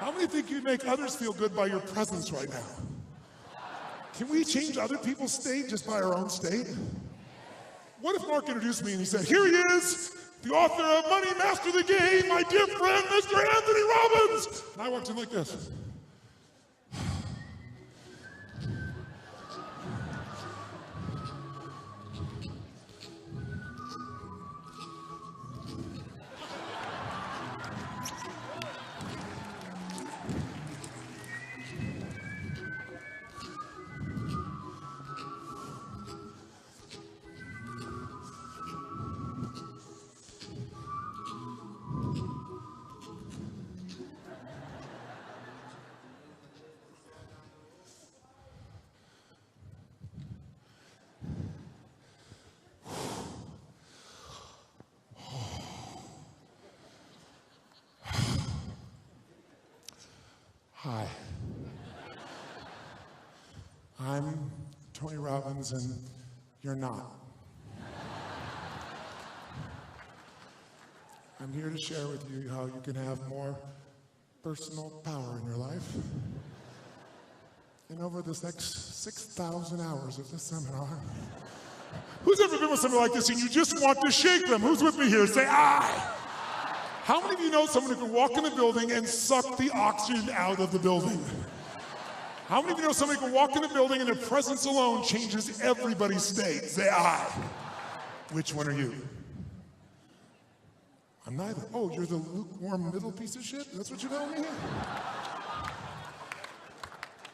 How many think you'd make others feel good by your presence right now? Can we change other people's state just by our own state? What if Mark introduced me and he said, here he is, the author of Money Master the Game, my dear friend, Mr. Anthony Robbins. And I walked in like this. Hi. I'm Tony Robbins, and you're not. I'm here to share with you how you can have more personal power in your life. And over this next 6,000 hours of this seminar, who's ever been with somebody like this and you just want to shake them? Who's with me here? Say, I. How many of you know someone who can walk in the building and suck the oxygen out of the building? How many of you know somebody who can walk in the building and their presence alone changes everybody's state? Say, I. Which one are you? I'm neither. Oh, you're the lukewarm middle piece of shit? That's what you're telling me?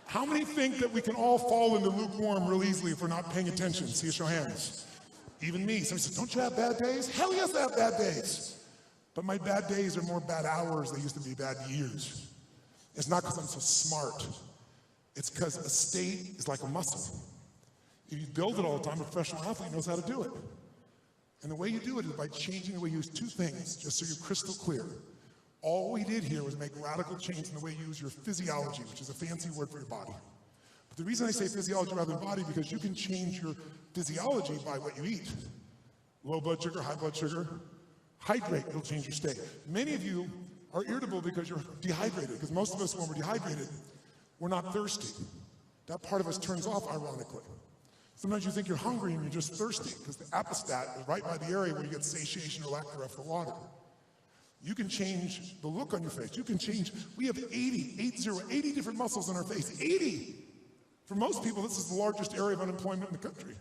How many think that we can all fall into lukewarm real easily if we're not paying attention? See, show hands. Even me. Somebody says, don't you have bad days? Hell yes, I have bad days. But my bad days are more bad hours than they used to be bad years. It's not because I'm so smart. It's because a state is like a muscle. If you build it all the time, a professional athlete knows how to do it. And the way you do it is by changing the way you use two things, just so you're crystal clear. All we did here was make radical change in the way you use your physiology, which is a fancy word for your body. But the reason I say physiology rather than body, because you can change your physiology by what you eat. Low blood sugar, high blood sugar. Hydrate, it'll change your state. Many of you are irritable because you're dehydrated, because most of us, when we're dehydrated, we're not thirsty. That part of us turns off, ironically. Sometimes you think you're hungry and you're just thirsty, because the apostat is right by the area where you get satiation or lack thereof for water. You can change the look on your face. You can change, we have 80 different muscles on our face. 80! For most people, this is the largest area of unemployment in the country.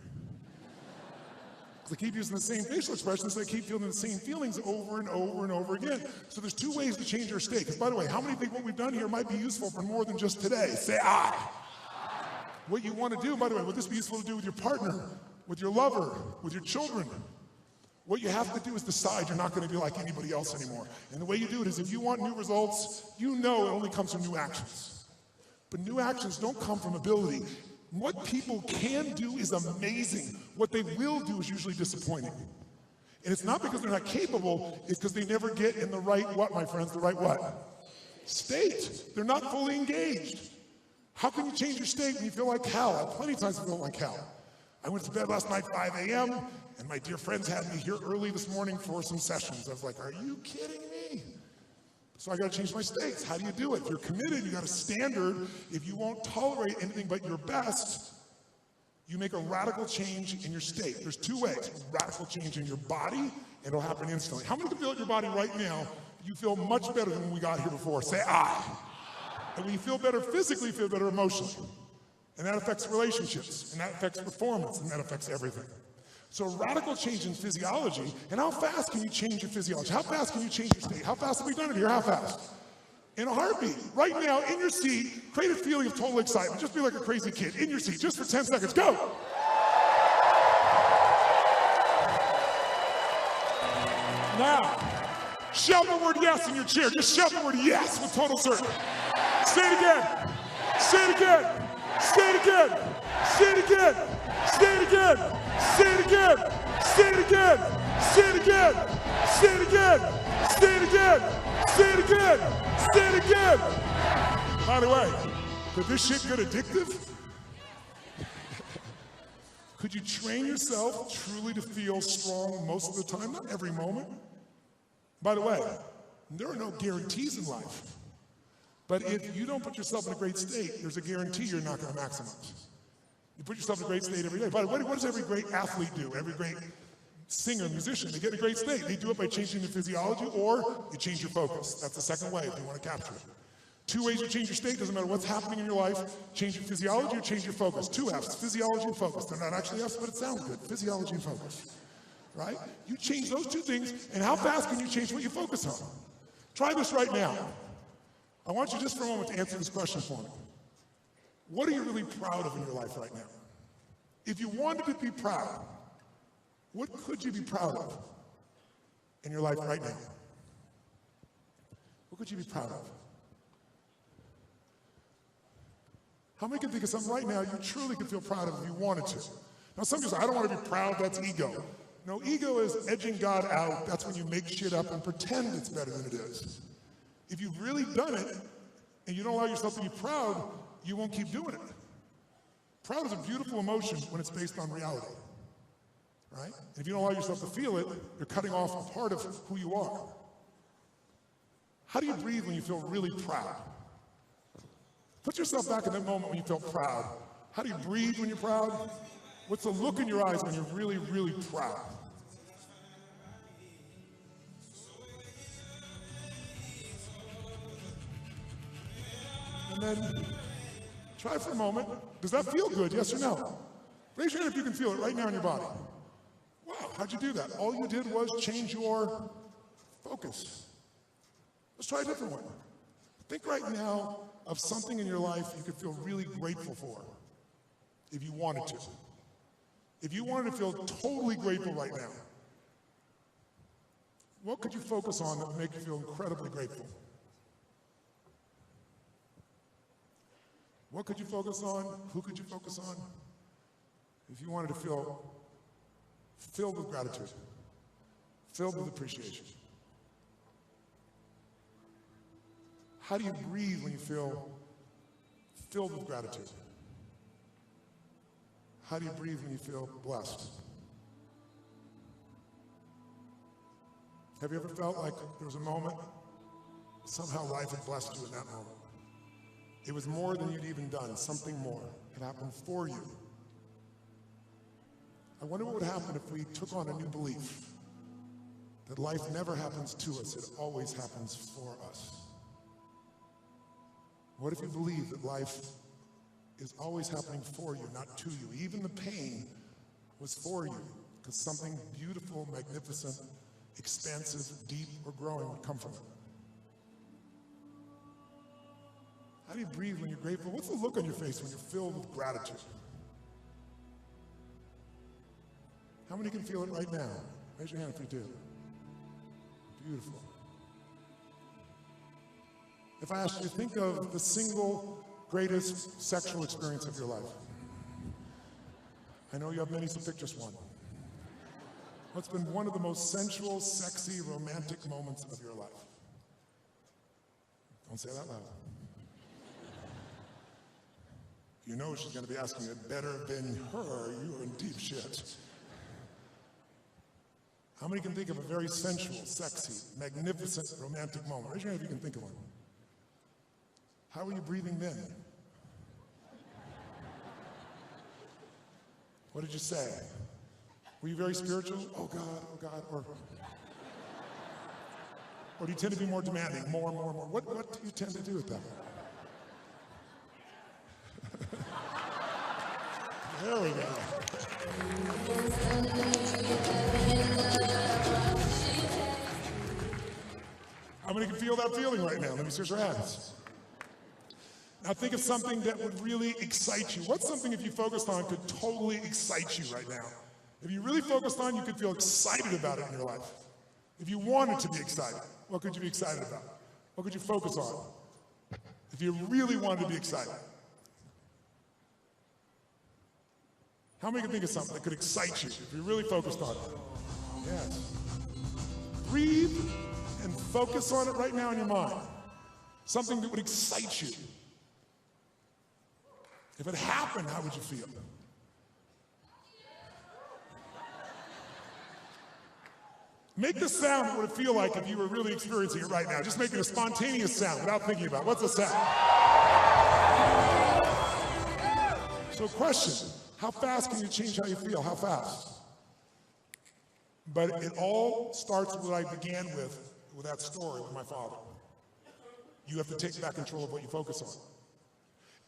They keep using the same facial expressions, so they keep feeling the same feelings over and over and over again. So there's two ways to change your state. Because by the way, how many think what we've done here might be useful for more than just today? Say I. What you want to do, by the way, would this be useful to do with your partner, with your lover, with your children? What you have to do is decide you're not going to be like anybody else anymore. And the way you do it is if you want new results, you know it only comes from new actions. But new actions don't come from ability. What people can do is amazing. What they will do is usually disappointing. And it's not because they're not capable, it's because they never get in the right what, my friends? The right what? State. They're not fully engaged. How can you change your state when you feel like hell? I have plenty of times I feel like hell. I went to bed last night 5 a.m., and my dear friends had me here early this morning for some sessions. I was like, are you kidding me? So I got to change my states. How do you do it? If you're committed, you got a standard. If you won't tolerate anything but your best, you make a radical change in your state. There's two ways. Radical change in your body, and it'll happen instantly. How many can feel in your body right now, you feel much better than when we got here before? Say I. And when you feel better physically, you feel better emotionally. And that affects relationships, and that affects performance, and that affects everything. So a radical change in physiology, and how fast can you change your physiology? How fast can you change your state? How fast have we done it here? How fast? In a heartbeat. Right now, in your seat, create a feeling of total excitement. Just be like a crazy kid. In your seat, just for 10 seconds. Go! Now, shout the word yes in your chair. Just shout the word yes with total certainty. Say it again. Say it again. Say it again. Say it again. Say it again. Say it again. Say it again. Say it again. Say it again. Say it again. Say it again. Say it again. By the way, could this shit get addictive? Could you train yourself truly to feel strong most of the time? Not every moment. By the way, there are no guarantees in life. But if you don't put yourself in a great state, there's a guarantee you're not going to maximize. You put yourself in a great state every day. But what does every great athlete do? Every great singer, musician, they get in a great state. They do it by changing their physiology, or you change your focus. That's the second way if you want to capture it. Two ways you change your state, doesn't matter what's happening in your life. Change your physiology or change your focus. Two F's, physiology and focus. They're not actually F's, but it sounds good. Physiology and focus, right? You change those two things, and how fast can you change what you focus on? Try this right now. I want you just for a moment to answer this question for me. What are you really proud of in your life right now? If you wanted to be proud, what could you be proud of in your life right now? What could you be proud of? How many can think of something right now you truly could feel proud of if you wanted to? Now some people say, I don't want to be proud, that's ego. No, ego is edging God out. That's when you make shit up and pretend it's better than it is. If you've really done it, and you don't allow yourself to be proud, you won't keep doing it. Proud is a beautiful emotion when it's based on reality, right? And if you don't allow yourself to feel it, you're cutting off a part of who you are. How do you breathe when you feel really proud? Put yourself back in that moment when you felt proud. How do you breathe when you're proud? What's the look in your eyes when you're really, really proud? And then try for a moment. Does that feel good, yes or no? Raise your hand if you can feel it right now in your body. Wow, how'd you do that? All you did was change your focus. Let's try a different one. Think right now of something in your life you could feel really grateful for, if you wanted to. If you wanted to feel totally grateful right now, what could you focus on that would make you feel incredibly grateful? What could you focus on? Who could you focus on? If you wanted to feel filled with gratitude, filled with appreciation. How do you breathe when you feel filled with gratitude? How do you breathe when you feel blessed? Have you ever felt like there was a moment, somehow life had blessed you in that moment? It was more than you'd even done, something more had happened for you. I wonder what would happen if we took on a new belief that life never happens to us, it always happens for us. What if you believe that life is always happening for you, not to you? Even the pain was for you, because something beautiful, magnificent, expansive, deep, or growing would come from it. How do you breathe when you're grateful? What's the look on your face when you're filled with gratitude? How many can feel it right now? Raise your hand if you do. Beautiful. If I asked you to think of the single greatest sexual experience of your life. I know you have many, so pick just one. What's been one of the most sensual, sexy, romantic moments of your life? Don't say that loud. You know she's going to be asking it better than her. You are in deep shit. How many can think of a very sensual, sexy, magnificent, romantic moment? Raise your hand if you can think of one. How were you breathing then? What did you say? Were you very spiritual? Oh God, or do you tend to be more demanding, more and more and more? What do you tend to do with that? There we go. How many can feel that feeling right now? Let me see your hands. Now think of something that would really excite you. What's something if you focused on could totally excite you right now? If you really focused on, you could feel excited about it in your life. If you wanted to be excited, what could you be excited about? What could you focus on? If you really wanted to be excited. How many can think of something that could excite you if you really focused on it? Yes. Breathe and focus on it right now in your mind. Something that would excite you. If it happened, how would you feel? Make the sound what it would feel like if you were really experiencing it right now. Just making a spontaneous sound without thinking about it. What's the sound? So question, how fast can you change how you feel? How fast? But it all starts with what I began with that story with my father. You have to take back control of what you focus on.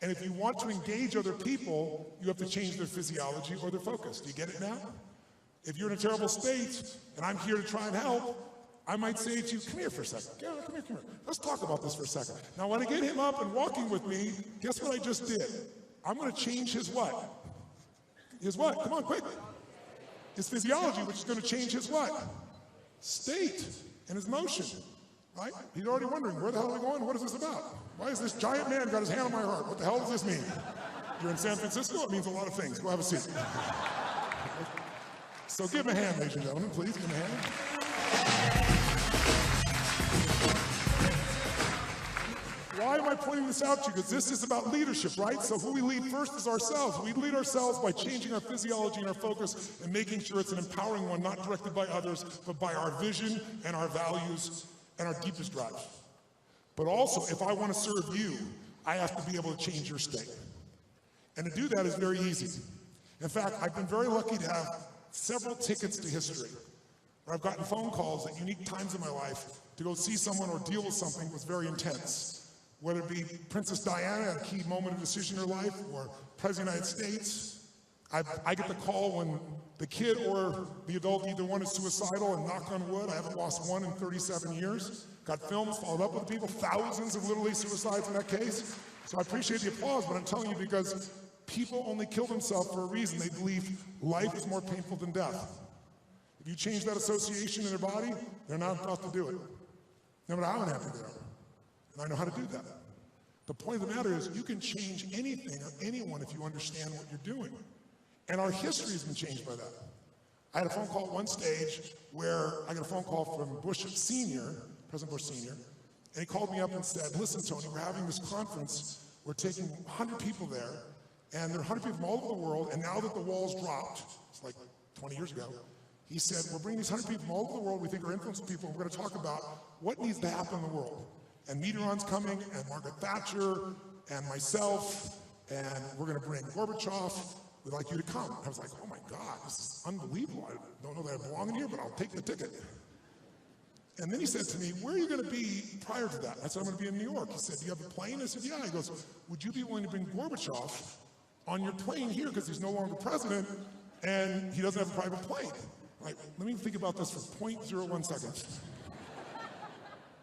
And if you want to engage other people, you have to change their physiology or their focus. Do you get it now? If you're in a terrible state and I'm here to try and help, I might say to you, come here for a second. Yeah, come here. Let's talk about this for a second. Now, when I get him up and walking with me, guess what I just did? I'm going to change his what? His what? Come on, quick. His physiology, which is going to change his what? State and his motion, right? He's already wondering, where the hell are we going? What is this about? Why is this giant man got his hand on my heart? What the hell does this mean? You're in San Francisco? It means a lot of things. Go have a seat. So give him a hand, ladies and gentlemen, please, give him a hand. Why am I pointing this out to you? Because this is about leadership, right? So who we lead first is ourselves. We lead ourselves by changing our physiology and our focus and making sure it's an empowering one, not directed by others, but by our vision and our values and our deepest drive. But also, if I want to serve you, I have to be able to change your state. And to do that is very easy. In fact, I've been very lucky to have several tickets to history, where I've gotten phone calls at unique times in my life to go see someone or deal with something that was very intense. Whether it be Princess Diana at a key moment of decision in her life, or President of the United States. I get the call when the kid or the adult, either one is suicidal, and knock on wood, I haven't lost one in 37 years. Got films, followed up with people, thousands of literally suicides in that case. So I appreciate the applause, but I'm telling you because people only kill themselves for a reason. They believe life is more painful than death. If you change that association in their body, they're not about to do it. No matter how unhappy they are. And I know how to do that. The point of the matter is you can change anything or anyone if you understand what you're doing. And our history has been changed by that. I had a phone call at one stage where I got a phone call from Bush Sr., President Bush Sr., and he called me up and said, listen, Tony, we're having this conference. We're taking 100 people there, and there are 100 people from all over the world, and now that the wall's dropped, it's like 20 years ago, he said, we're bringing these 100 people from all over the world we think are influential people, and we're going to talk about what needs to happen in the world. And Mitterrand's coming, and Margaret Thatcher, and myself, and we're going to bring Gorbachev. We'd like you to come. I was like, oh my God, this is unbelievable. I don't know that I belong in here, but I'll take the ticket. And then he said to me, where are you going to be prior to that? I said, I'm going to be in New York. He said, do you have a plane? I said, yeah. He goes, would you be willing to bring Gorbachev on your plane here because he's no longer president and he doesn't have a private plane? Like, let me think about this for 0.01 seconds.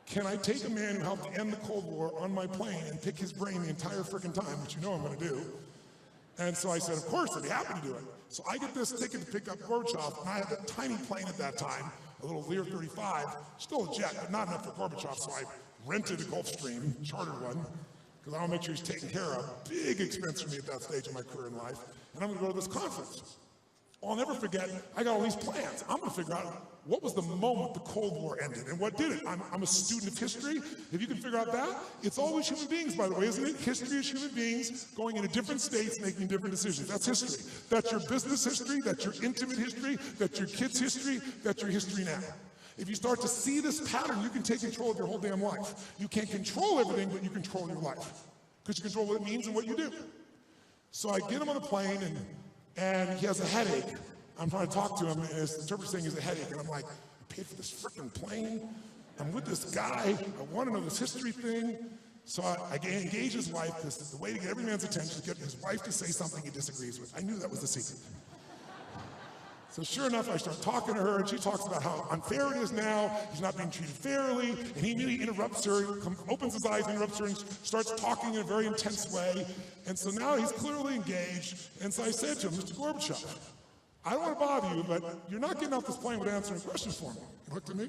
Can I take a man who helped end the Cold War on my plane and pick his brain the entire frickin' time, which you know I'm going to do? And so I said, of course, I'd be happy to do it. So I get this ticket to pick up Gorbachev, and I had a tiny plane at that time, a little Lear 35, still a jet, but not enough for Gorbachev, so I rented a Gulfstream, chartered one, because I want to make sure he's taken care of. Big expense for me at that stage of my career in life. And I'm going to go to this conference. I'll never forget, I got all these plans. I'm going to figure out what was the moment the Cold War ended and what did it. I'm a student of history. If you can figure out that, it's always human beings, by the way, isn't it? History is human beings going into different states, making different decisions. That's history. That's your business history. That's your intimate history. That's your kids' history. That's your history now. If you start to see this pattern, you can take control of your whole damn life. You can't control everything, but you control your life. Because you control what it means and what you do. So I get him on the plane, and he has a headache. I'm trying to talk to him, and his interpreter's saying he has a headache, and I'm like, I paid for this frickin' plane. I'm with this guy. I want to know this history thing. So I engage his wife, because the way to get every man's attention is to get his wife to say something he disagrees with. I knew that was the secret. So sure enough, I start talking to her, and she talks about how unfair it is now, he's not being treated fairly, and he immediately interrupts her, opens his eyes, interrupts her, and starts talking in a very intense way. And so now he's clearly engaged, and so I said to him, Mr. Gorbachev, I don't want to bother you, but you're not getting off this plane without answering questions for me. He looked at me.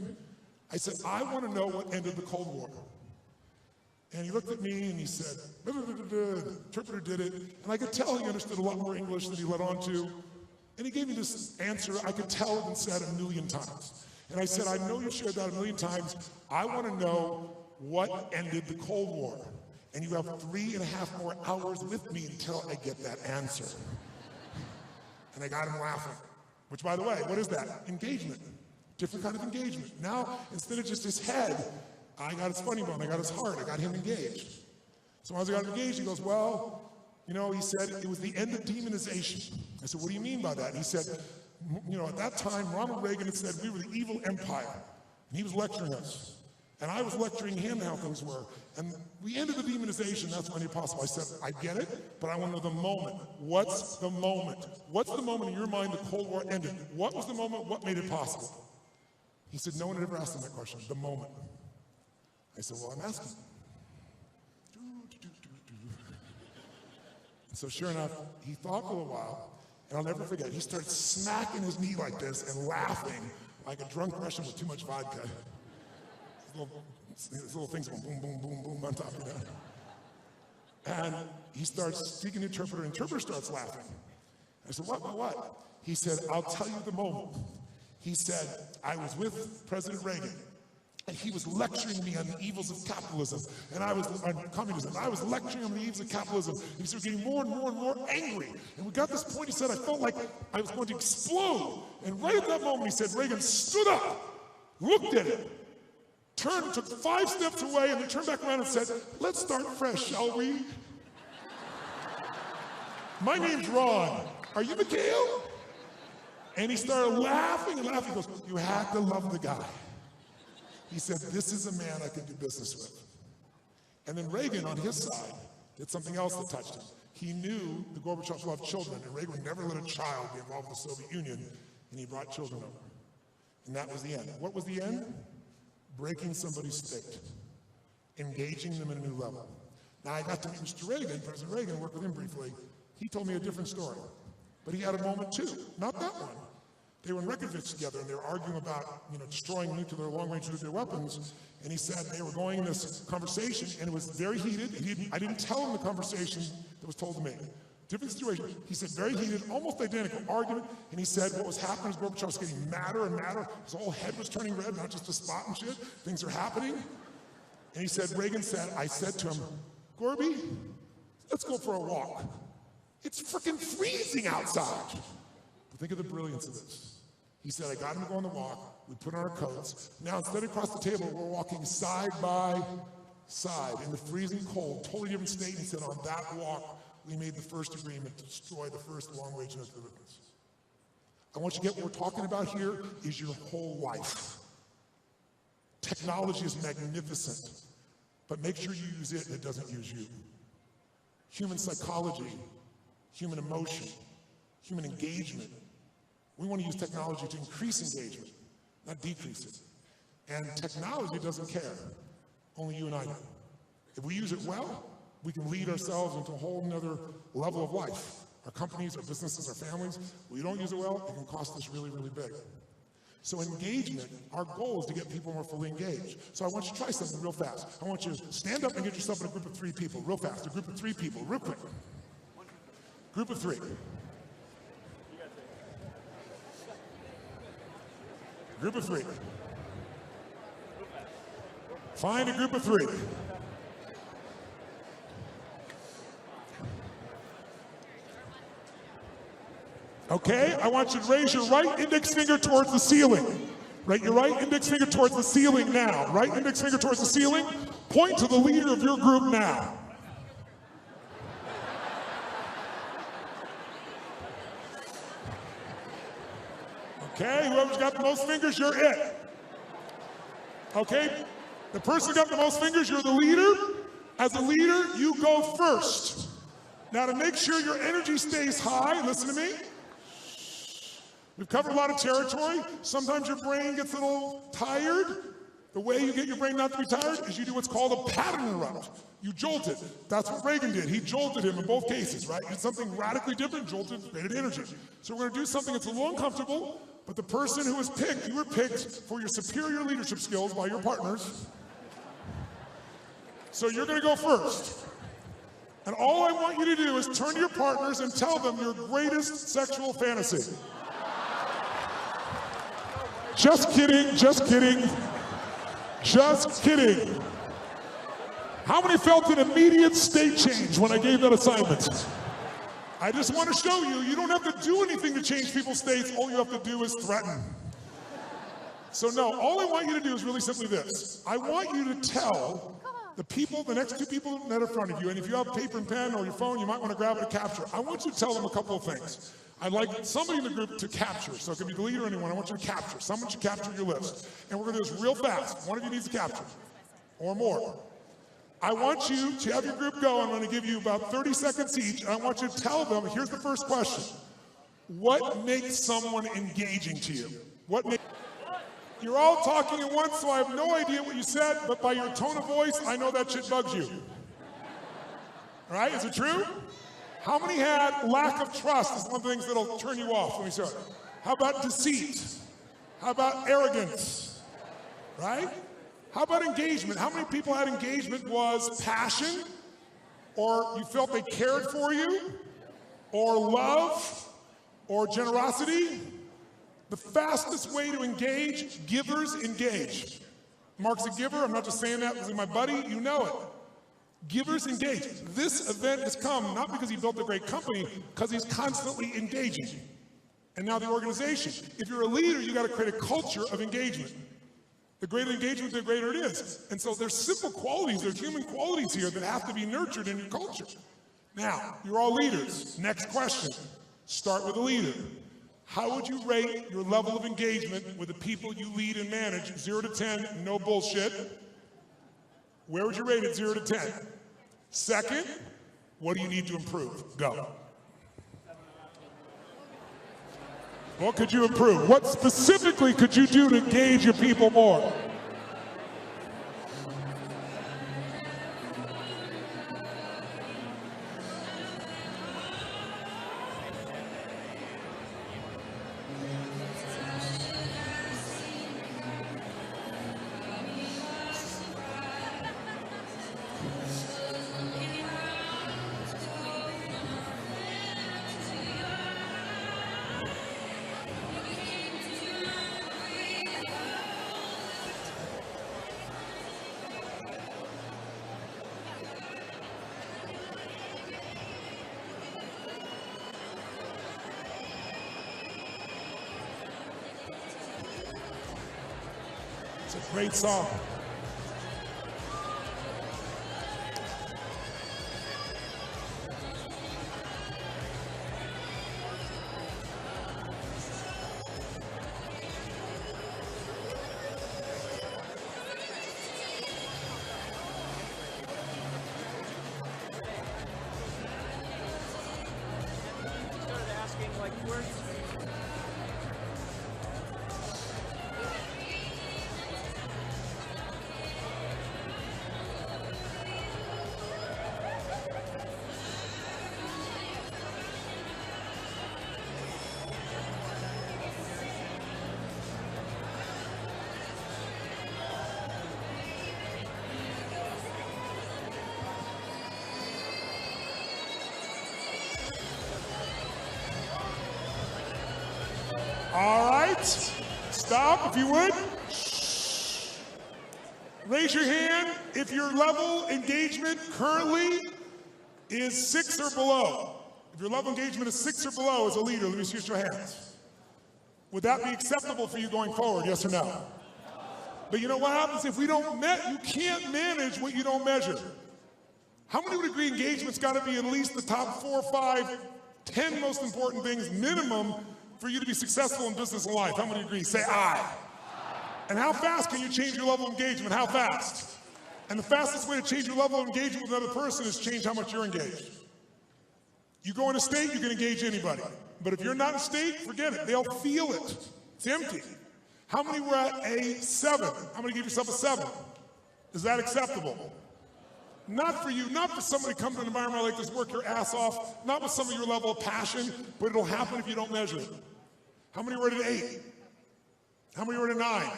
I said, I want to know what ended the Cold War. And he looked at me and he said, the interpreter did it. And I could tell he understood a lot more English than he let on to. And he gave me this answer I could tell had been said 1,000,000 times. And I said, I know you shared that 1,000,000 times. I want to know what ended the Cold War. And you have 3.5 more hours with me until I get that answer. And I got him laughing. Which, by the way, what is that? Engagement. Different kind of engagement. Now, instead of just his head, I got his funny bone, I got his heart, I got him engaged. So as I got engaged, he goes, well, you know, he said, it was the end of demonization. I said, what do you mean by that? And he said, you know, at that time, Ronald Reagan had said we were the evil empire. And he was lecturing us. And I was lecturing him how things were. And we ended the demonization, that's when possible. I said, I get it, but I want to know the moment. What's the moment? What's the moment in your mind the Cold War ended? What was the moment? What made it possible? He said, no one had ever asked him that question, the moment. I said, well, I'm asking. And so sure enough, he thought for a while, and I'll never forget, he started smacking his knee like this and laughing like a drunk Russian with too much vodka. These little things going boom, boom, boom, boom on top of that. And he starts speaking to the interpreter, and the interpreter starts laughing. I said, what? He said, I'll tell you the moment. He said, I was with President Reagan, and he was lecturing me on the evils of capitalism, and I was on communism. I was lecturing on the evils of capitalism. He started getting more and more and more angry. And we got this point, he said, I felt like I was going to explode. And right at that moment, he said, Reagan stood up, looked at him, turned, took 5 steps away, and then turned back around and said, let's start fresh, shall we? My name's Ron. Are you Mikhail? And he started laughing and laughing. He goes, you had to love the guy. He said, this is a man I can do business with. And then Reagan, on his side, did something else that touched him. He knew the Gorbachevs loved children, and Reagan would never let a child be involved with the Soviet Union, and he brought children over. And that was the end. What was the end? Breaking somebody's state, engaging them at a new level. Now, I got to meet Mr. Reagan, President Reagan, worked with him briefly. He told me a different story, but he had a moment too, not that one. They were in Reykjavik together, and they were arguing about, you know, destroying long-range nuclear weapons, and he said they were going in this conversation, and it was very heated. I didn't tell him the conversation that was told to me. Different situation. He said very heated, almost identical argument, and he said what was happening is Gorbachev was getting madder and madder. His whole head was turning red, not just a spot and shit. Things are happening. And he said, Reagan said, I said to him, Gorby, let's go for a walk. It's freaking freezing outside. But think of the brilliance of this. He said, I got him to go on the walk. We put on our coats. Now, instead of across the table, we're walking side by side in the freezing cold, totally different state. And he said, on that walk, we made the first agreement to destroy the first long-range nuclear weapons. I want you to get what we're talking about here is your whole life. Technology is magnificent, but make sure you use it and it doesn't use you. Human psychology, human emotion, human engagement. We want to use technology to increase engagement, not decrease it. And technology doesn't care. Only you and I do. If we use it well, we can lead ourselves into a whole nother level of life. Our companies, our businesses, our families. We don't use it well, it can cost us really, really big. So engagement, our goal is to get people more fully engaged. So I want you to try something real fast. I want you to stand up and get yourself in a group of 3 people, real fast. A group of 3 people, real quick. Group of 3. Group of 3. Find a group of 3. Okay, I want you to raise your right index finger towards the ceiling. Right, your right index finger towards the ceiling now. Right index finger towards the ceiling. Point to the leader of your group now. Okay, whoever's got the most fingers, you're it. Okay, the person who got the most fingers, you're the leader. As a leader, you go first. Now to make sure your energy stays high, listen to me. We've covered a lot of territory. Sometimes your brain gets a little tired. The way you get your brain not to be tired is you do what's called a pattern interrupt. You jolt it. That's what Reagan did. He jolted him in both cases, right? He did something radically different, jolted, created energy. So we're going to do something that's a little uncomfortable, but the person who was picked, you were picked for your superior leadership skills by your partners. So you're going to go first. And all I want you to do is turn to your partners and tell them your greatest sexual fantasy. Just kidding, just kidding, just kidding. How many felt an immediate state change when I gave that assignment? I just want to show you, you don't have to do anything to change people's states. All you have to do is threaten. So no, all I want you to do is really simply this. I want you to tell the people, the next two people that are in front of you, and if you have paper and pen or your phone, you might want to grab it to capture. I want you to tell them a couple of things. I'd like somebody in the group to capture, so it could be the leader or anyone. I want you to capture. Someone should capture your list. And we're going to do this real fast. One of you needs to capture, or more. I want you to have your group go. I'm going to give you about 30 seconds each, and I want you to tell them, here's the first question. What makes someone engaging to you? You're all talking at once, so I have no idea what you said, but by your tone of voice, I know that shit bugs you. All right, is it true? How many had lack of trust is one of the things that'll turn you off when we start? How about deceit? How about arrogance? Right? How about engagement? How many people had engagement was passion? Or you felt they cared for you? Or love? Or generosity? The fastest way to engage, givers engage. Mark's a giver, I'm not just saying that because he's my buddy, you know it. Givers engage. This event has come not because he built a great company, because he's constantly engaging. And now the organization. If you're a leader, you got to create a culture of engagement. The greater engagement, the greater it is. And so there's simple qualities, there's human qualities here that have to be nurtured in your culture. Now, you're all leaders. Next question. Start with a leader. How would you rate your level of engagement with the people you lead and manage? 0 to 10, no bullshit. Where would you rate it 0 to 10? Second, what do you need to improve? Go. What could you improve? What specifically could you do to engage your people more? It's a great song. Started asking, like, where's All right, stop if you would. Raise your hand if your level engagement currently is 6 or below. If your level engagement is 6 or below as a leader, let me see your hands. Would that be acceptable for you going forward, yes or no? But you know what happens if we don't you can't manage what you don't measure. How many would agree engagement's got to be at least the top 4, 5, 10 most important things minimum for you to be successful in business and life? How many agree? Say aye. And how fast can you change your level of engagement? How fast? And the fastest way to change your level of engagement with another person is change how much you're engaged. You go in a state, you can engage anybody. But if you're not in a state, forget it. They'll feel it. It's empty. How many were at a 7? How many give yourself a 7? Is that acceptable? Not for you, not for somebody to come to an environment like this, work your ass off, not with some of your level of passion, but it'll happen if you don't measure it. How many were at an 8? How many were at a 9?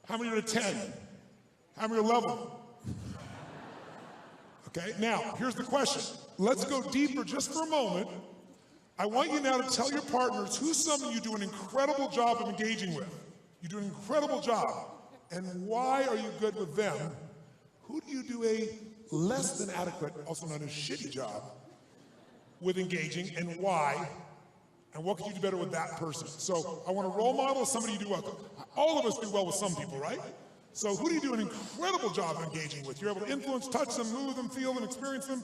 How many were at a 10? How many were 11? Okay, now, here's the question. Let's go deeper just for a moment. I want you now to tell your partners who's someone you do an incredible job of engaging with. You do an incredible job. And why are you good with them? Who do you do a less than adequate, also known as shitty job, with engaging, and why? And what could you do better with that person? So I want a role model of somebody you do well. All of us do well with some people, right? So who do you do an incredible job of engaging with? You're able to influence, touch them, move them, feel them, experience them.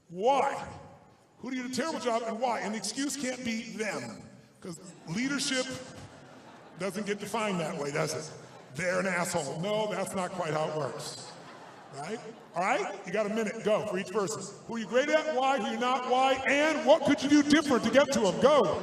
Why? Who do you do a terrible job and why? And the excuse can't be them. Because leadership doesn't get defined that way, does it? They're an asshole. No, that's not quite how it works. Right? All right? You got a minute. Go for each person. Who are you great at? Why? Who are you not? Why? And what could you do different to get to them? Go.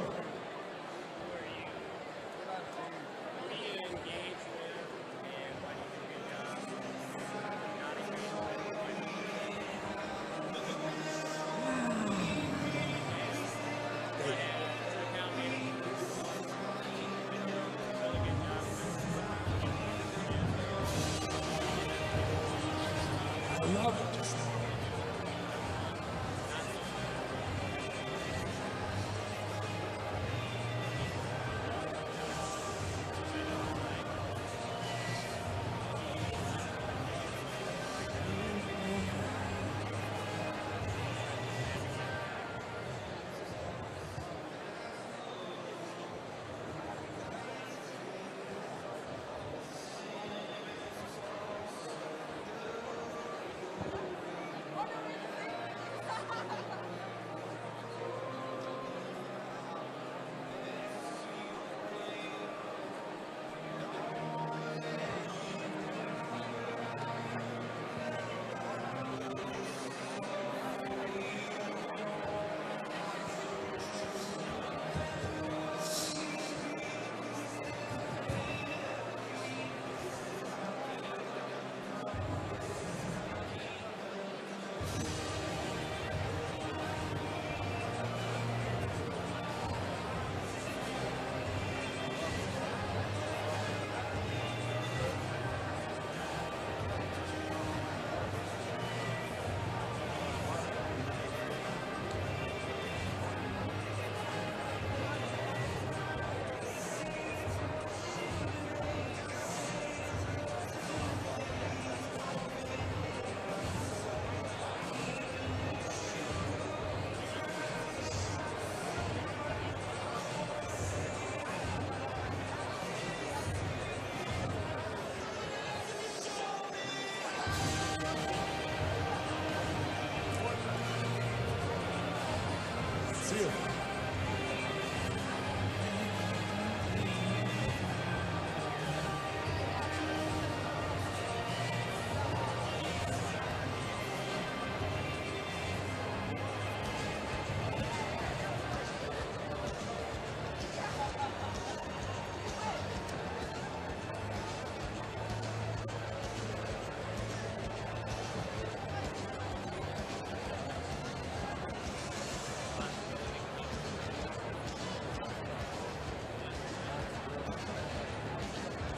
See you.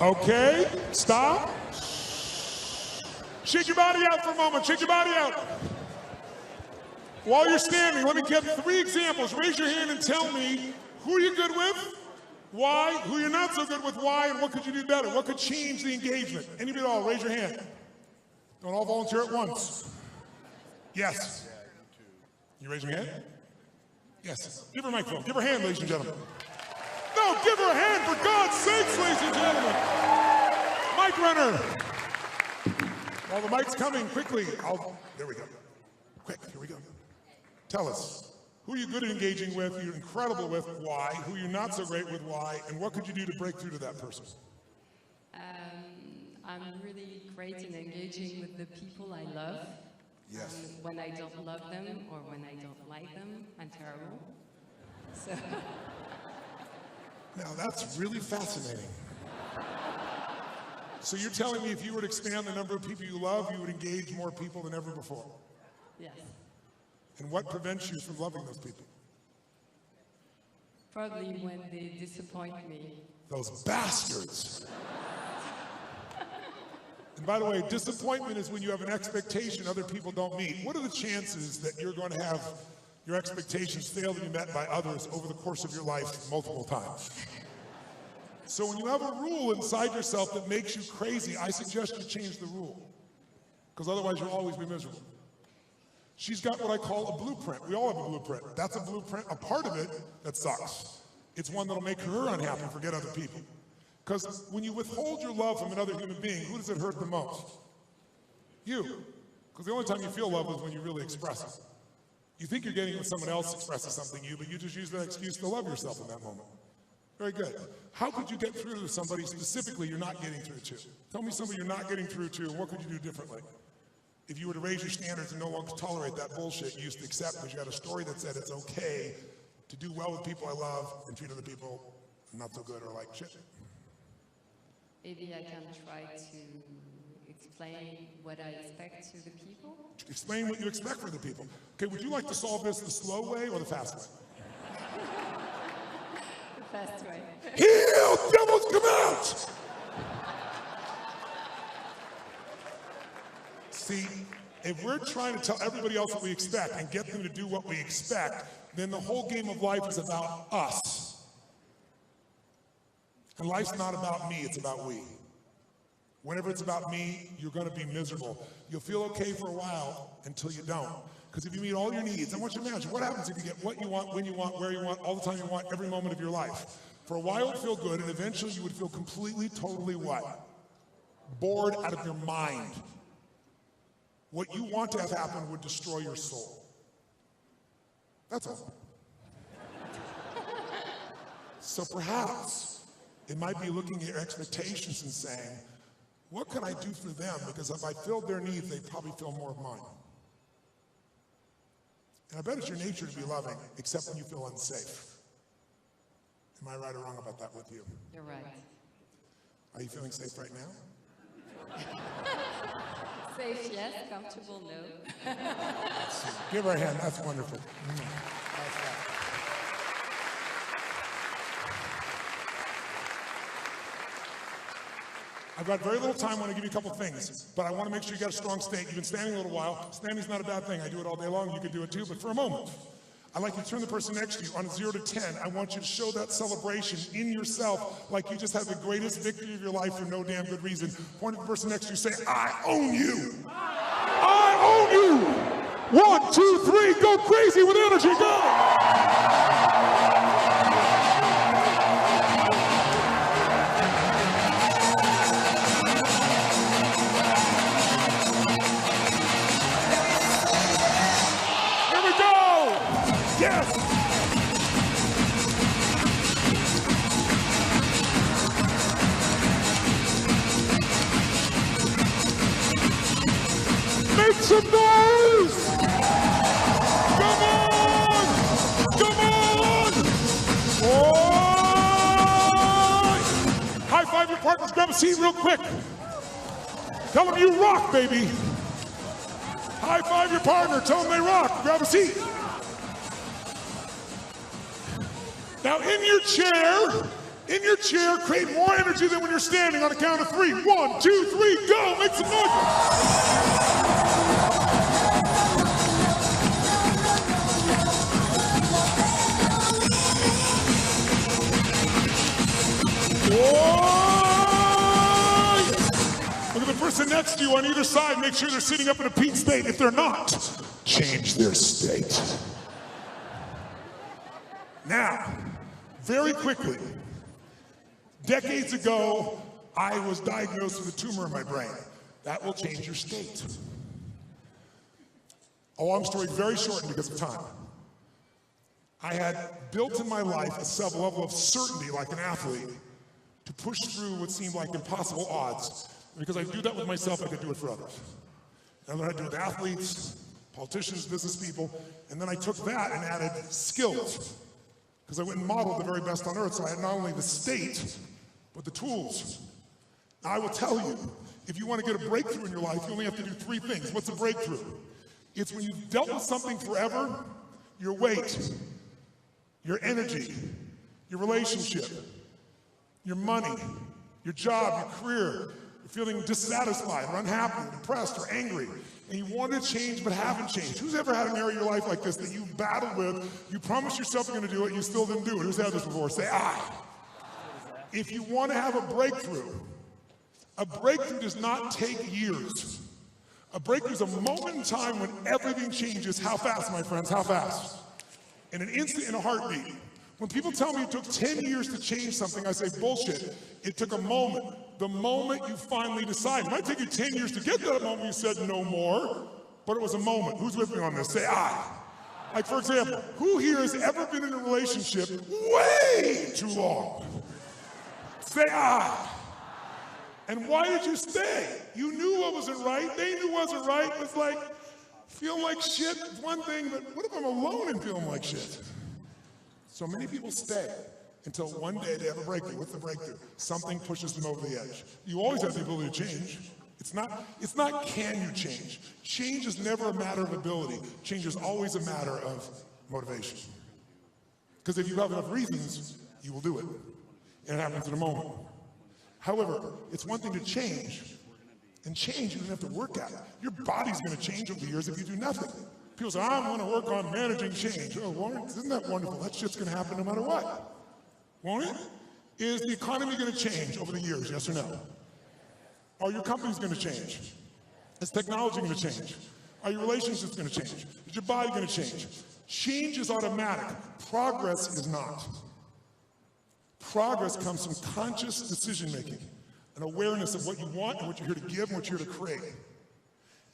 Okay, stop. Shake your body out for a moment. Shake your body out. While you're standing, let me give 3 examples. Raise your hand and tell me who you're good with, why, who you're not so good with, why, and what could you do better? What could change the engagement? Anybody at all, raise your hand. Don't all volunteer at once. Yes. You raise your hand? Yes. Give her a microphone. Give her a hand, ladies and gentlemen. No, give her a hand, for God's sakes, ladies and gentlemen. Mic runner. While the mic's coming, quickly. There we go. Quick, here we go. Tell us, who are you good at engaging with, who you're incredible with, why, who you're not so great with, why, and what could you do to break through to that person? I'm really great in engaging with the people I love. Yes. When I don't love them or when I don't like them, I'm terrible. So. Now that's really fascinating. So you're telling me if you were to expand the number of people you love, you would engage more people than ever before? Yes. And what prevents you from loving those people? Probably when they disappoint me. Those bastards. And by the way, disappointment is when you have an expectation other people don't meet. What are the chances that you're going to have your expectations fail to be met by others over the course of your life multiple times? So when you have a rule inside yourself that makes you crazy, I suggest you change the rule. Because otherwise you'll always be miserable. She's got what I call a blueprint. We all have a blueprint. That's a blueprint, a part of it that sucks. It's one that'll make her unhappy and forget other people. Because when you withhold your love from another human being, who does it hurt the most? You. Because the only time you feel love is when you really express it. You think you're getting it when someone else expresses something to you, but you just use that excuse to love yourself in that moment. Very good. How could you get through to somebody specifically you're not getting through to? Tell me somebody you're not getting through to, and what could you do differently? If you were to raise your standards and no longer tolerate that bullshit you used to accept because you had a story that said it's okay to do well with people I love and treat other people not so good or like shit. Maybe I can try to explain what I expect to the people. Explain what you expect for the people. Okay, would you like to solve this the slow way or the fast way? The fast way. Heal, devils come out! See, if we're trying to tell everybody else what we expect and get them to do what we expect, then the whole game of life is about us. And life's not about me, it's about we. Whenever it's about me, you're going to be miserable. You'll feel okay for a while until you don't. Because if you meet all your needs, I want you to imagine what happens if you get what you want, when you want, where you want, all the time you want, every moment of your life. For a while, it would feel good, and eventually you would feel completely, totally what? Bored out of your mind. What you want to have happen would destroy your soul. That's all. So perhaps it might be looking at your expectations and saying, what can I do for them? Because if I filled their needs, they'd probably fill more of mine. And I bet it's your nature to be loving, except when you feel unsafe. Am I right or wrong about that with you? You're right. Are you feeling safe right now? Safe, yes. Comfortable, no. Give her a hand. That's wonderful. I've got very little time. I want to give you a couple things, but I want to make sure you got a strong state. You've been standing a little while. Standing's not a bad thing. I do it all day long. You can do it too, but for a moment, I'd like you to turn the person next to you on a 0 to 10. I want you to show that celebration in yourself like you just had the greatest victory of your life for no damn good reason. Point at the person next to you, say, I own you. I own you. 1, 2, 3, go crazy with energy, go. Yes! Make some noise! Come on! Come on! Oh! High five your partners, grab a seat real quick. Tell them you rock, baby. High five your partner, tell them they rock, grab a seat. Now in your chair, create more energy than when you're standing on a count of 3. 1, 2, 3, go! Make some noise! Look at the person next to you on either side. Make sure they're sitting up in a peak state. If they're not, change their state. Now, very quickly, decades ago, I was diagnosed with a tumor in my brain. That will change your state. A long story, very shortened because of time. I had built in my life a level of certainty like an athlete to push through what seemed like impossible odds. Because I do that with myself, I could do it for others. I learned how to do it with athletes, politicians, business people, and then I took that and added skills. Because I went and modeled the very best on earth, so I had not only the state, but the tools. Now, I will tell you, if you want to get a breakthrough in your life, you only have to do 3 things. What's a breakthrough? It's when you've dealt with something forever, your weight, your energy, your relationship, your money, your job, your career, you're feeling dissatisfied or unhappy or depressed or angry, and you want to change but haven't changed. Who's ever had an area of your life like this that you battled with, you promised yourself you're going to do it, you still didn't do it? Who's had this before? Say, I. If you want to have a breakthrough does not take years. A breakthrough is a moment in time when everything changes. How fast, my friends? How fast? In an instant, in a heartbeat. When people tell me it took 10 years to change something, I say, bullshit. It took a moment. The moment you finally decide. It might take you 10 years to get to that moment you said no more, but it was a moment. Who's with me on this? Say I. Like, for example, who here has ever been in a relationship way too long? Say I. And why did you stay? You knew what wasn't right. They knew what wasn't right. It was like, feeling like shit is one thing, but what if I'm alone and feeling like shit? So many people stay until one day they have a breakthrough. What's the breakthrough? Something pushes them over the edge. You always have the ability to change. It's not can you change. Change is never a matter of ability. Change is always a matter of motivation. Because if you have enough reasons, you will do it. And it happens in a moment. However, it's one thing to change. And change, you don't have to work at it. Your body's going to change over the years if you do nothing. People say, I want to work on managing change. Oh, Warren, isn't that wonderful? That shit's going to happen no matter what. Won't it? Is the economy going to change over the years, yes or no? Are your companies going to change? Is technology going to change? Are your relationships going to change? Is your body going to change? Change is automatic. Progress is not. Progress comes from conscious decision-making, an awareness of what you want and what you're here to give and what you're here to create.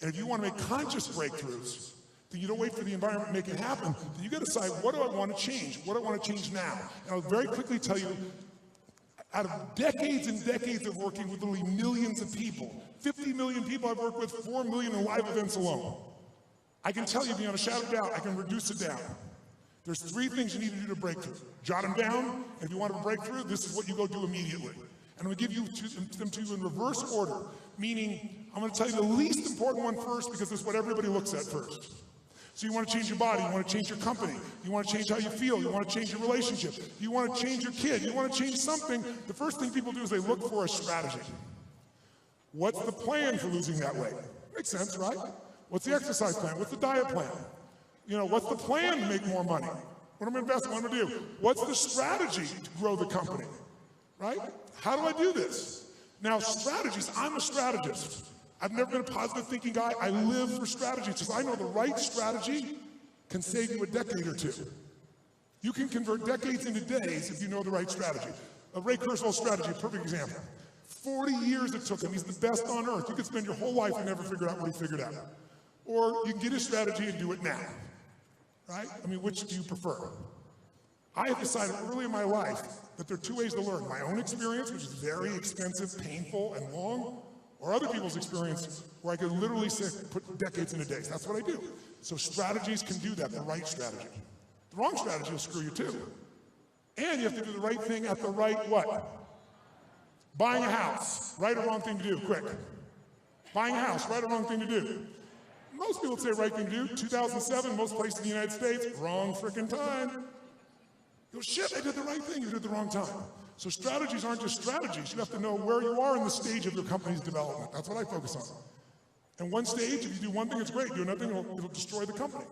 And if you want to make conscious breakthroughs, then you don't wait for the environment to make it happen. Then you got to decide, what do I want to change? What do I want to change now? And I'll very quickly tell you, out of decades and decades of working with literally millions of people, 50 million people I've worked with, 4 million in live events alone, I can tell you beyond a shadow of doubt, I can reduce it down. There's 3 things you need to do to break through. Jot them down, and if you want to break through, this is what you go do immediately. And I'm going to give you them to you in reverse order, meaning I'm going to tell you the least important one first because it's what everybody looks at first. So you want to change your body, you want to change your company, you want to change how you feel, you want to change your relationship, you want to change your kid, you want to change something. The first thing people do is they look for a strategy. What's the plan for losing that weight? Makes sense, right? What's the exercise plan? What's the diet plan? You know, what's the plan to make more money? What am I investing? What am I going to do? What's the strategy to grow the company? Right? How do I do this? Now, strategies, I'm a strategist. I've never been a positive thinking guy. I live for strategy because I know the right strategy can save you a decade or 2. You can convert decades into days if you know the right strategy. Ray Kurzweil's strategy, a perfect example. 40 years it took him. He's the best on earth. You could spend your whole life and never figure out what he figured out. Or you can get his strategy and do it now. Right? I mean, which do you prefer? I have decided early in my life that there are 2 ways to learn. My own experience, which is very expensive, painful, and long, or other people's experience where I could literally put decades into days. That's what I do. So strategies can do that, the right strategy. The wrong strategy will screw you too. And you have to do the right thing at the right what? Buying a house, right or wrong thing to do, quick. Buying a house, right or wrong thing to do. Most people say right thing to do. 2007, most places in the United States, wrong freaking time. You go, shit, I did the right thing, you did the wrong time. So strategies aren't just strategies. You have to know where you are in the stage of your company's development. That's what I focus on. And one stage, if you do one thing, it's great. Do another thing, it'll destroy the company.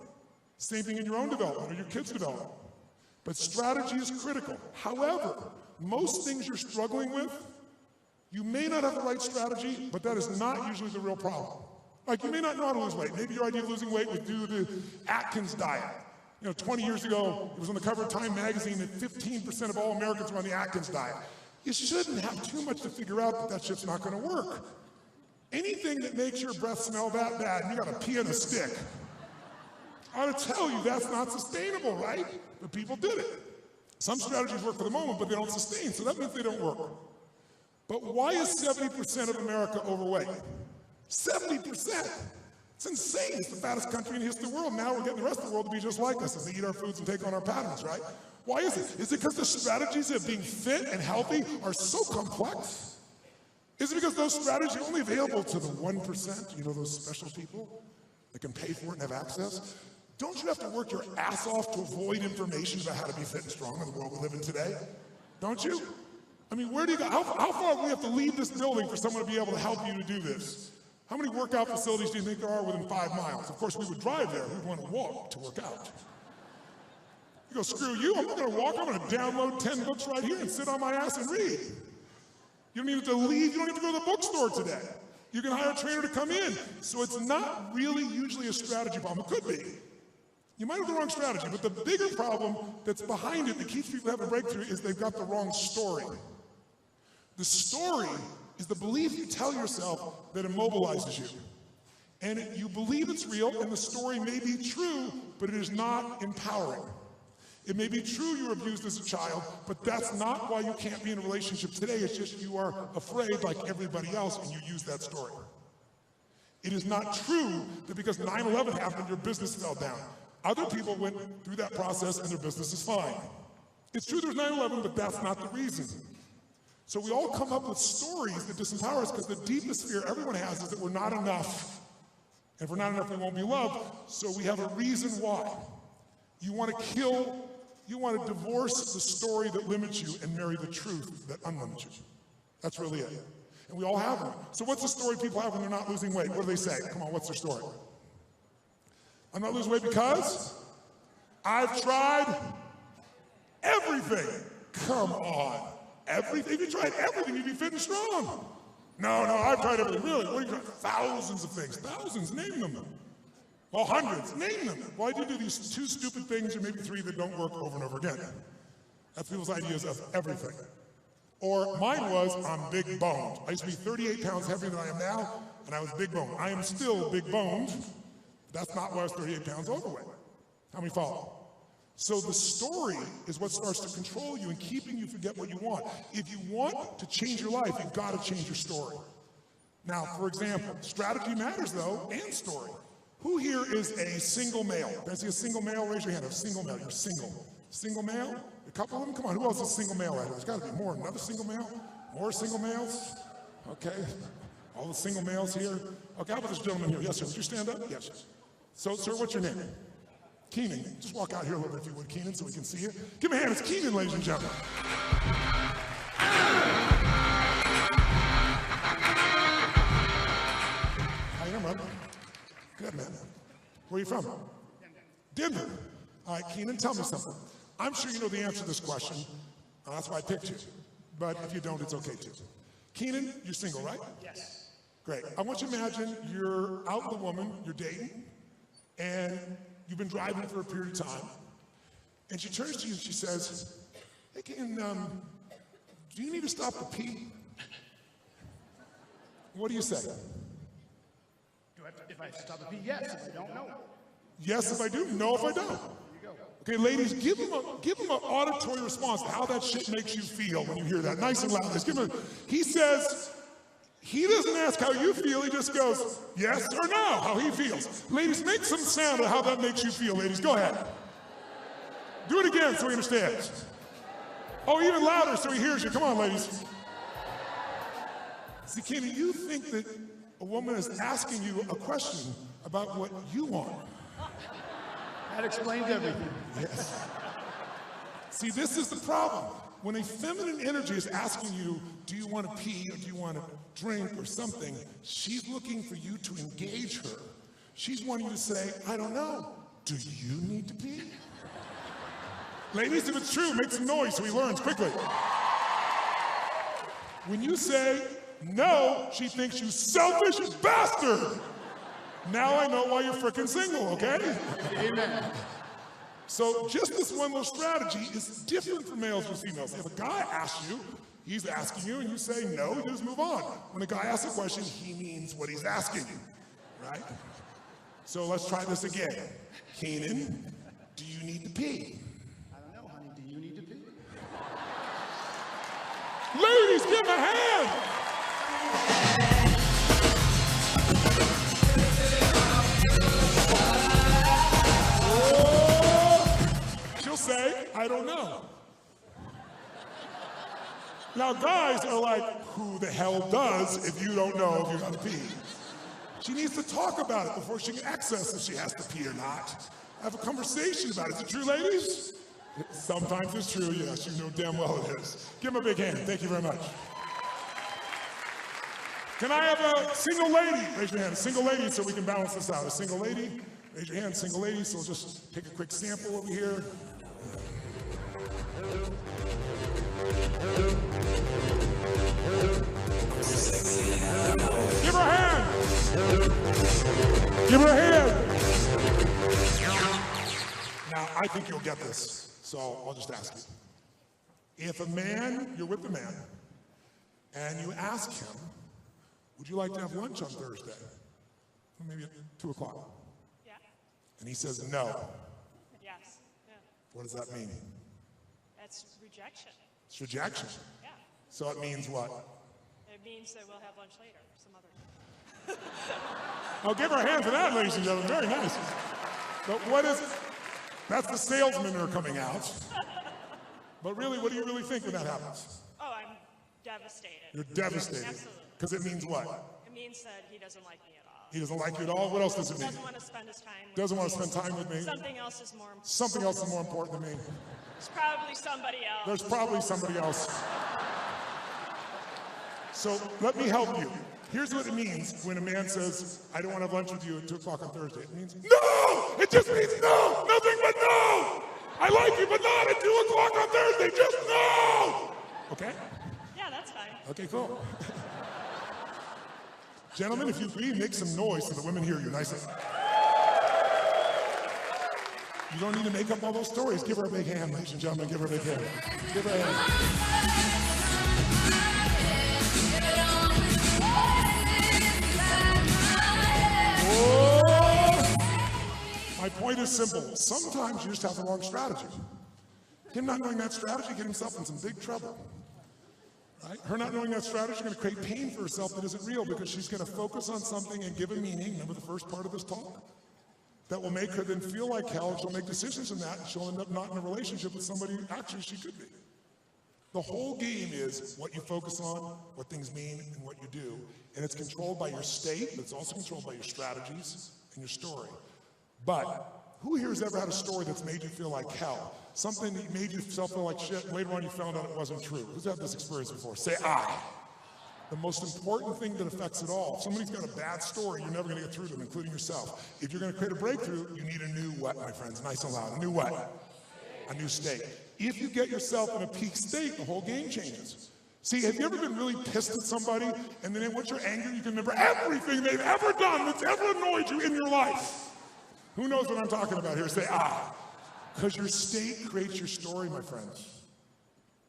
Same thing in your own development or your kids' development. But strategy is critical. However, most things you're struggling with, you may not have the right strategy, but that is not usually the real problem. Like, you may not know how to lose weight. Maybe your idea of losing weight was due to the Atkins diet. You know, 20 years ago, it was on the cover of Time magazine that 15% of all Americans were on the Atkins diet. You shouldn't have too much to figure out that that shit's not going to work. Anything that makes your breath smell that bad, and you got to pee on a stick, I ought to tell you that's not sustainable, right? But people did it. Some strategies work for the moment, but they don't sustain, so that means they don't work. But why is 70% of America overweight? 70%! It's insane. It's the fattest country in the history of the world. Now we're getting the rest of the world to be just like us as they eat our foods and take on our patterns, right? Why is it? Is it because the strategies of being fit and healthy are so complex? Is it because those strategies are only available to the 1%, you know, those special people that can pay for it and have access? Don't you have to work your ass off to avoid information about how to be fit and strong in the world we live in today? Don't you? I mean, where do you go? How far do we have to leave this building for someone to be able to help you to do this? How many workout facilities do you think there are within 5 miles? Of course, we would drive there. We'd want to walk to work out. You go, screw you. I'm not going to walk. I'm going to download 10 books right here and sit on my ass and read. You don't even have to leave. You don't have to go to the bookstore today. You can hire a trainer to come in. So it's not really usually a strategy problem. It could be. You might have the wrong strategy, but the bigger problem that's behind it that keeps people having a breakthrough is they've got the wrong story. The story is the belief you tell yourself that immobilizes you. And you believe it's real, and the story may be true, but it is not empowering. It may be true you were abused as a child, but that's not why you can't be in a relationship today. It's just you are afraid like everybody else, and you use that story. It is not true that because 9/11 happened, your business fell down. Other people went through that process, and their business is fine. It's true there's 9/11, but that's not the reason. So we all come up with stories that disempower us because the deepest fear everyone has is that we're not enough. And if we're not enough, we won't be loved. So we have a reason why. You want to divorce the story that limits you and marry the truth that unlimits you. That's really it. And we all have them. So what's the story people have when they're not losing weight? What do they say? Come on, what's their story? I'm not losing weight because I've tried everything. Come on. Everything? If you tried everything, you'd be fit and strong. No, I've tried everything. Really? What have you tried? Thousands of things. Thousands, name them. Well, hundreds, name them. Why do you do these 2 stupid things or maybe 3 that don't work over and over again? That's people's ideas of everything. Or mine was, I'm big boned. I used to be 38 pounds heavier than I am now, and I was big boned. I am still big boned. That's not why I was 38 pounds overweight. How many follow? So the story is what starts to control you and keeping you forget what you want. If you want to change your life, you've got to change your story. Now, for example, strategy matters though, and story. Who here is a single male? Can I see a single male? Raise your hand. A single male. You're single. Single male? A couple of them? Come on. Who else is single male out here? There's got to be more. Another single male? More single males? Okay. All the single males here. Okay. How about this gentleman here? Yes, sir. Would you stand up? Yes. So, sir, what's your name? Keenan. Just walk out here a little bit if you would, Keenan, so we can see you. Give him a hand. It's Keenan, ladies and gentlemen. How you doing, brother? Good, man. Where are you from? Denver. All right, Keenan, tell me something. I'm sure you know the answer to this question. That's why I picked you. But if you don't, it's okay too. Keenan, you're single, right? Yes. Great. I want you to imagine you're out with a woman, you're dating, and you've been driving for a period of time. And she turns to you and she says, hey, Keenan, do you need to stop to pee? What do you say? If I stop to pee, yes. If I don't, no. Yes if I do, no if I don't. Okay, ladies, give him an auditory response to how that shit makes you feel when you hear that. Nice and loud. He says, he doesn't ask how you feel, he just goes, yes or no, how he feels. Ladies, make some sound of how that makes you feel, ladies. Go ahead. Do it again so he understands. Oh, even louder so he hears you. Come on, ladies. See, Kenny, you think that a woman is asking you a question about what you want. That explains everything. Yes. See, this is the problem. When a feminine energy is asking you, do you want to pee or do you want to drink or something, she's looking for you to engage her. She's wanting you to say, I don't know. Do you need to pee? Ladies, if it's true, make some noise so he learns quickly. When you say no, she thinks you selfish bastard. Now I know why you're freaking single, okay? Amen. So just this one little strategy is different for males and females. If a guy asks you, he's asking you, and you say no, you just move on. When a guy asks a question, he means what he's asking, right? So let's try this again. Keenan, do you need to pee? I don't know, honey. Do you need to pee? Ladies, give him a hand! She'll say, I don't know. Now guys are like, who the hell does if you don't know if you're gonna pee? She needs to talk about it before she can access if she has to pee or not. Have a conversation about it. Is it true, ladies? Sometimes it's true, yes, you know damn well it is. Give him a big hand, thank you very much. Can I have a single lady? Raise your hand, a single lady so we can balance this out. A single lady, raise your hand, single lady, so we'll just take a quick sample over here. Give her a hand. Give her a hand. Now, I think you'll get this, so I'll just ask you. If a man, you're with a man, and you ask him, would you like to have lunch on Thursday? Maybe at 2 o'clock. Yeah. And he says no. Yes. Yeah. What does that mean? That's rejection. It's rejection. Yeah. So it means what? It means that we'll have lunch later, some other time. Oh, give her a hand for that, ladies and gentlemen. Very nice. But what is it? That's the salesmen that are coming out. But really, what do you really think when that happens? Oh, I'm devastated. You're devastated. Absolutely. Because it means what? It means that he doesn't like me at all. He doesn't like you at all? What else does it mean? Doesn't want to spend his time with Doesn't me. want to spend time with me? Something else is more important. Something else is more important to me. It's probably somebody else. There's probably somebody else. So let me help you. Here's what it means when a man says, I don't want to have lunch with you at 2 o'clock on Thursday. It means, no! It just means no! Nothing but no! I like you, but not at 2 o'clock on Thursday. Just no! Okay? Yeah, that's fine. Okay, cool. Gentlemen, if you agree, make some noise so the women hear you nicely. You don't need to make up all those stories. Give her a big hand, ladies and gentlemen. Give her a big hand. Give her a hand. Oh! My point is simple. Sometimes you just have the wrong strategy. Him not knowing that strategy, get himself in some big trouble. Right? Her not knowing that strategy is going to create pain for herself that isn't real because she's going to focus on something and give a meaning, remember the first part of this talk? That will make her then feel like hell, and she'll make decisions in that, and she'll end up not in a relationship with somebody who actually she could be. The whole game is what you focus on, what things mean, and what you do. And it's controlled by your state, but it's also controlled by your strategies and your story. But who here has ever had a story that's made you feel like hell? Something that made you feel like shit, and later on you found out it wasn't true. Who's had this experience before? Say I. The most important thing that affects it all. If somebody's got a bad story, you're never going to get through to them, including yourself. If you're going to create a breakthrough, you need a new what, my friends? Nice and loud. A new what? A new state. If you get yourself in a peak state, the whole game changes. See, have you ever been really pissed at somebody, and then once you're angry, you can remember everything they've ever done that's ever annoyed you in your life? Who knows what I'm talking about here? Say, ah. Because your state creates your story, my friends.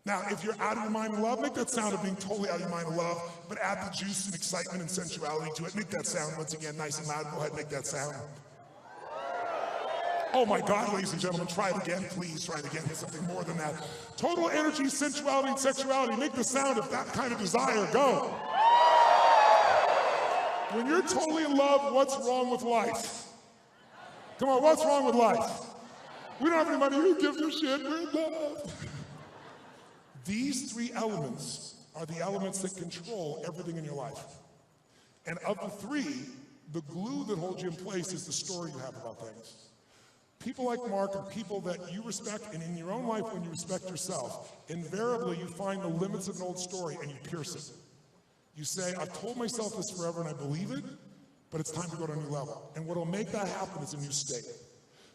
Now, if you're out of your mind of love, make that sound of being totally out of your mind of love, but add the juice and excitement and sensuality to it. Make that sound once again nice and loud. Go ahead, make that sound. Oh my God, ladies and gentlemen, try it again. Please try it again. It's something more than that. Total energy, sensuality, and sexuality. Make the sound of that kind of desire. Go. When you're totally in love, what's wrong with life? Come on, what's wrong with life? We don't have any money. Who gives a shit? We're in love. These three elements are the elements that control everything in your life. And of the three, the glue that holds you in place is the story you have about things. People like Mark are people that you respect, and in your own life, when you respect yourself, invariably you find the limits of an old story and you pierce it. You say, I've told myself this forever and I believe it, but it's time to go to a new level. And what will make that happen is a new state.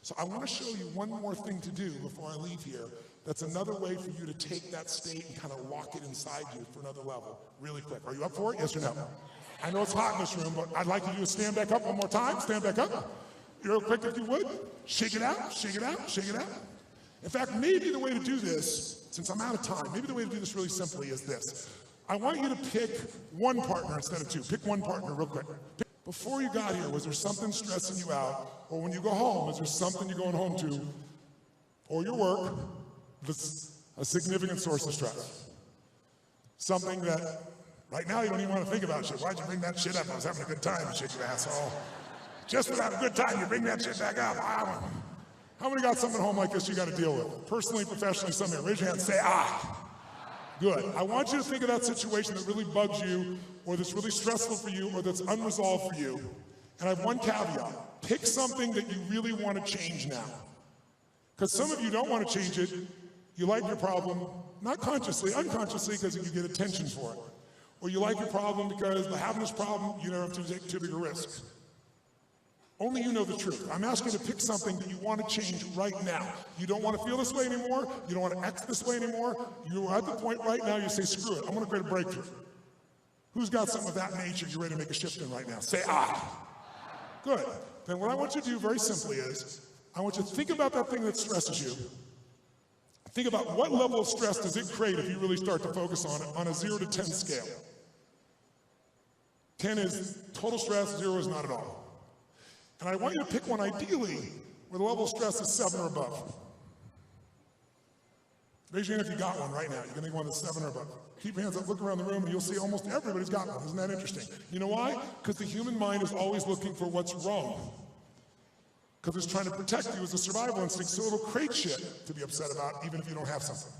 So I want to show you one more thing to do before I leave here. That's another way for you to take that state and kind of lock it inside you for another level, really quick. Are you up for it? Yes or no? I know it's hot in this room, but I'd like you to stand back up one more time. Stand back up. Real quick if you would. Shake it out, shake it out, shake it out. In fact, maybe the way to do this, since I'm out of time, maybe the way to do this really simply is this. I want you to pick one partner instead of two. Pick one partner real quick. Before you got here, was there something stressing you out? Or when you go home, is there something you're going home to? Or your work that's a significant source of stress? Something that right now you don't even want to think about shit. Why'd you bring that shit up? I was having a good time, you shit, you asshole. Just without a good time, you bring that shit back up. How many got something at home like this you got to deal with? Personally, professionally, something. Raise your hand and say, ah. Good. I want you to think of that situation that really bugs you, or that's really stressful for you, or that's unresolved for you. And I have one caveat. Pick something that you really want to change now. Because some of you don't want to change it. You like your problem, not consciously, unconsciously, because you get attention for it. Or you like your problem because by having this problem, you never have to take too big a risk. Only you know the truth. I'm asking you to pick something that you want to change right now. You don't want to feel this way anymore. You don't want to act this way anymore. You're at the point right now you say, screw it, I'm going to create a breakthrough. Who's got something of that nature you're ready to make a shift in right now? Say ah. Good. Then what I want you to do very simply is, I want you to think about that thing that stresses you. Think about what level of stress does it create if you really start to focus on it on a 0 to 10 scale. 10 is total stress, 0 is not at all. And I want you to pick one ideally where the level of stress is 7 or above. Raise your hand if you got one right now. You're gonna get one that's 7 or above. Keep your hands up, look around the room, and you'll see almost everybody's got one. Isn't that interesting? You know why? Because the human mind is always looking for what's wrong. Because it's trying to protect you as a survival instinct, so it'll create shit to be upset about, even if you don't have something.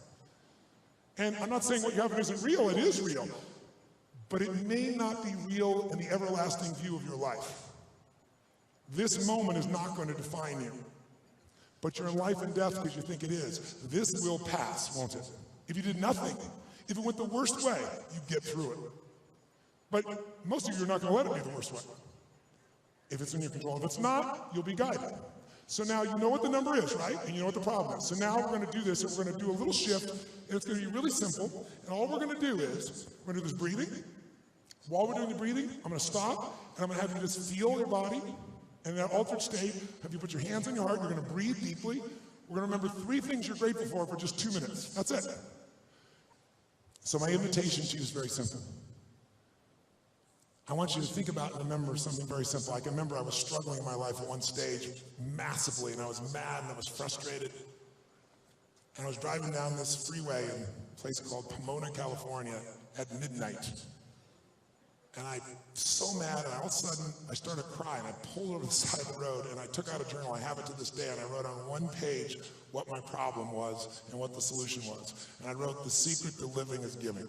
And I'm not saying what you have isn't real, it is real. But it may not be real in the everlasting view of your life. This moment is not going to define you. But you're in life and death because you think it is. This will pass, won't it? If you did nothing, if it went the worst way, you'd get through it. But most of you are not going to let it be the worst way. If it's in your control. If it's not, you'll be guided. So now you know what the number is, right? And you know what the problem is. So now we're going to do this, and we're going to do a little shift, and it's going to be really simple. And all we're going to do is, we're going to do this breathing. While we're doing the breathing, I'm going to stop, and I'm going to have you just feel your body. And in that altered state, have you put your hands on your heart, you're going to breathe deeply. We're going to remember 3 things you're grateful for just 2 minutes. That's it. So my invitation to you is very simple. I want you to think about and remember something very simple. I can remember I was struggling in my life at one stage massively, and I was mad and I was frustrated. And I was driving down this freeway in a place called Pomona, California at midnight. And I'm so mad, and all of a sudden, I started crying. I pulled over the side of the road, and I took out a journal. I have it to this day, and I wrote on one page what my problem was and what the solution was. And I wrote, "The secret to living is giving."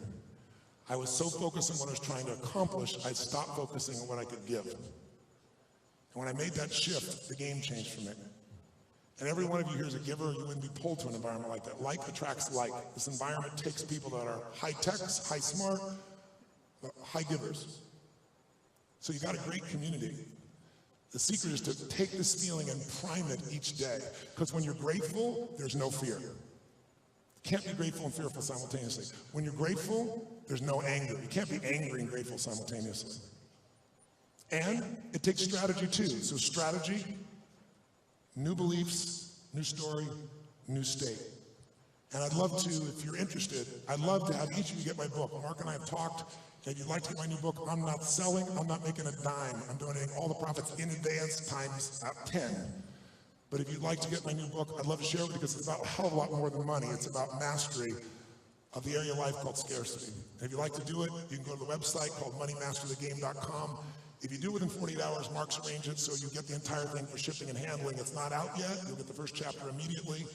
I was so focused on what I was trying to accomplish, I stopped focusing on what I could give. And when I made that shift, the game changed for me. And every one of you here is a giver. You wouldn't be pulled to an environment like that. Like attracts like. This environment takes people that are high tech, high smart, high givers. So you got a great community. The secret is to take this feeling and prime it each day. Because when you're grateful, there's no fear. You can't be grateful and fearful simultaneously. When you're grateful, there's no anger. You can't be angry and grateful simultaneously. And it takes strategy too. So strategy, new beliefs, new story, new state. And I'd love to, if you're interested, I'd love to have each of you get my book. Mark and I have talked. If you'd like to get my new book, I'm not selling, I'm not making a dime. I'm donating all the profits in advance times 10. But if you'd like to get my new book, I'd love to share it because it's about a hell of a lot more than money. It's about mastery of the area of life called scarcity. And if you'd like to do it, you can go to the website called moneymasterthegame.com. If you do it within 48 hours, Mark's arrange it so you get the entire thing for shipping and handling. It's not out yet. You'll get the first chapter immediately.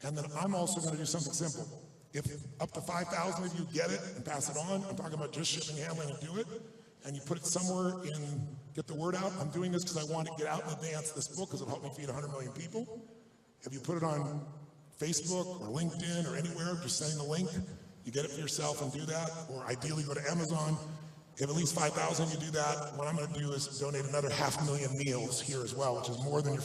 And then I'm also going to do something simple. If up to 5,000 of you get it and pass it on, I'm talking about just shipping, handling, and do it, and you put it somewhere in, get the word out. I'm doing this because I want to get out in advance this book because it'll help me feed 100 million people. If you put it on Facebook or LinkedIn or anywhere, just send the link. You get it for yourself and do that, or ideally go to Amazon. If at least 5,000 you do that, what I'm going to do is donate another 500,000 meals here as well, which is more than your